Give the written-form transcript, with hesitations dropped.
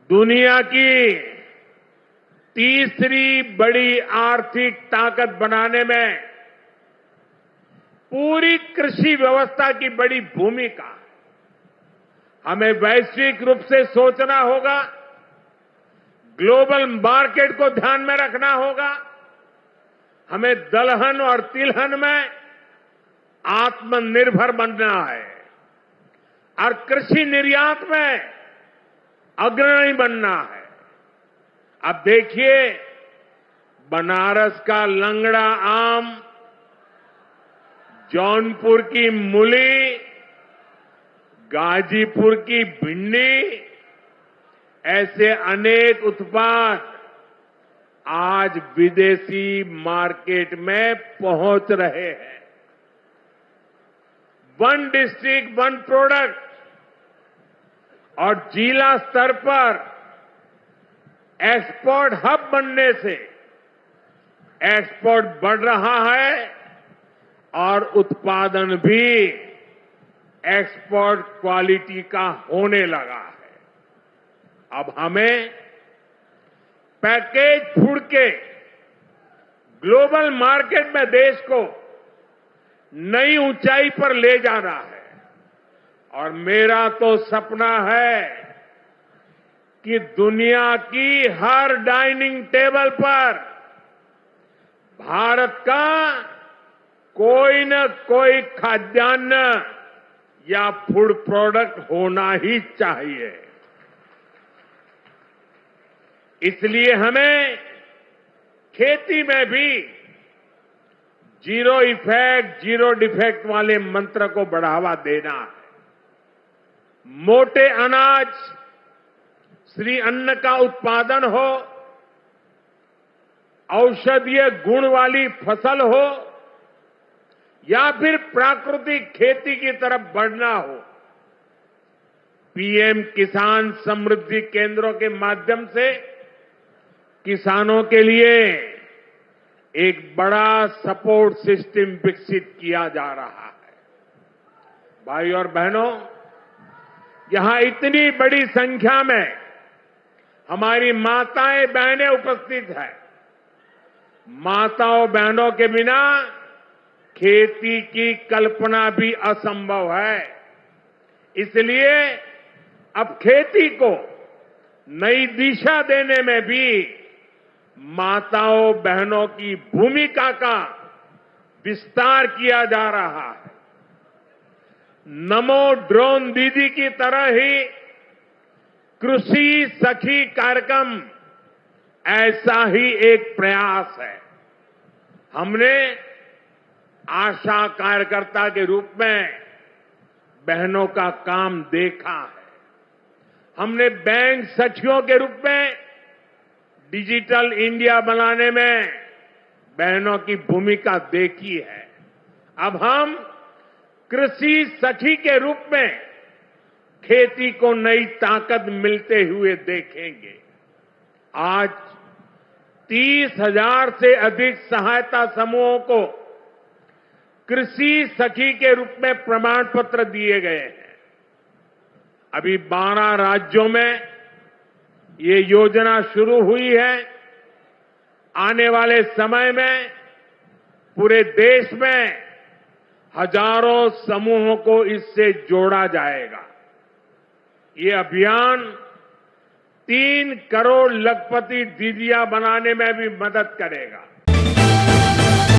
दुनिया की तीसरी बड़ी आर्थिक ताकत बनाने में पूरी कृषि व्यवस्था की बड़ी भूमिका। हमें वैश्विक रूप से सोचना होगा, ग्लोबल मार्केट को ध्यान में रखना होगा। हमें दलहन और तिलहन में आत्मनिर्भर बनना है और कृषि निर्यात में अग्रणी बनना है। अब देखिए, बनारस का लंगड़ा आम, जौनपुर की मूली, गाजीपुर की भिंडी, ऐसे अनेक उत्पाद आज विदेशी मार्केट में पहुंच रहे हैं। वन डिस्ट्रिक्ट वन प्रोडक्ट और जिला स्तर पर एक्सपोर्ट हब बनने से एक्सपोर्ट बढ़ रहा है और उत्पादन भी एक्सपोर्ट क्वालिटी का होने लगा है। अब हमें पैकेज फूड के ग्लोबल मार्केट में देश को नई ऊंचाई पर ले जाना है और मेरा तो सपना है कि दुनिया की हर डाइनिंग टेबल पर भारत का कोई न कोई खाद्यान्न या फूड प्रोडक्ट होना ही चाहिए। इसलिए हमें खेती में भी जीरो इफेक्ट, जीरो डिफेक्ट वाले मंत्र को बढ़ावा देना है। मोटे अनाज, श्री अन्न का उत्पादन हो, औषधीय गुण वाली फसल हो या फिर प्राकृतिक खेती की तरफ बढ़ना हो, पीएम किसान समृद्धि केंद्रों के माध्यम से किसानों के लिए एक बड़ा सपोर्ट सिस्टम विकसित किया जा रहा है। भाई और बहनों, यहां इतनी बड़ी संख्या में हमारी माताएं बहनें उपस्थित हैं। माताओं बहनों के बिना खेती की कल्पना भी असंभव है। इसलिए अब खेती को नई दिशा देने में भी माताओं बहनों की भूमिका का विस्तार किया जा रहा है। नमो ड्रोन दीदी की तरह ही कृषि सखी कार्यक्रम ऐसा ही एक प्रयास है। हमने आशा कार्यकर्ता के रूप में बहनों का काम देखा है। हमने बैंक सखियों के रूप में डिजिटल इंडिया बनाने में बहनों की भूमिका देखी है। अब हम कृषि सखी के रूप में खेती को नई ताकत मिलते हुए देखेंगे। आज 30,000 से अधिक सहायता समूहों को कृषि सखी के रूप में प्रमाण पत्र दिए गए हैं। अभी 12 राज्यों में ये योजना शुरू हुई है। आने वाले समय में पूरे देश में हजारों समूहों को इससे जोड़ा जाएगा। ये अभियान 3 करोड़ लखपति दीदियां बनाने में भी मदद करेगा।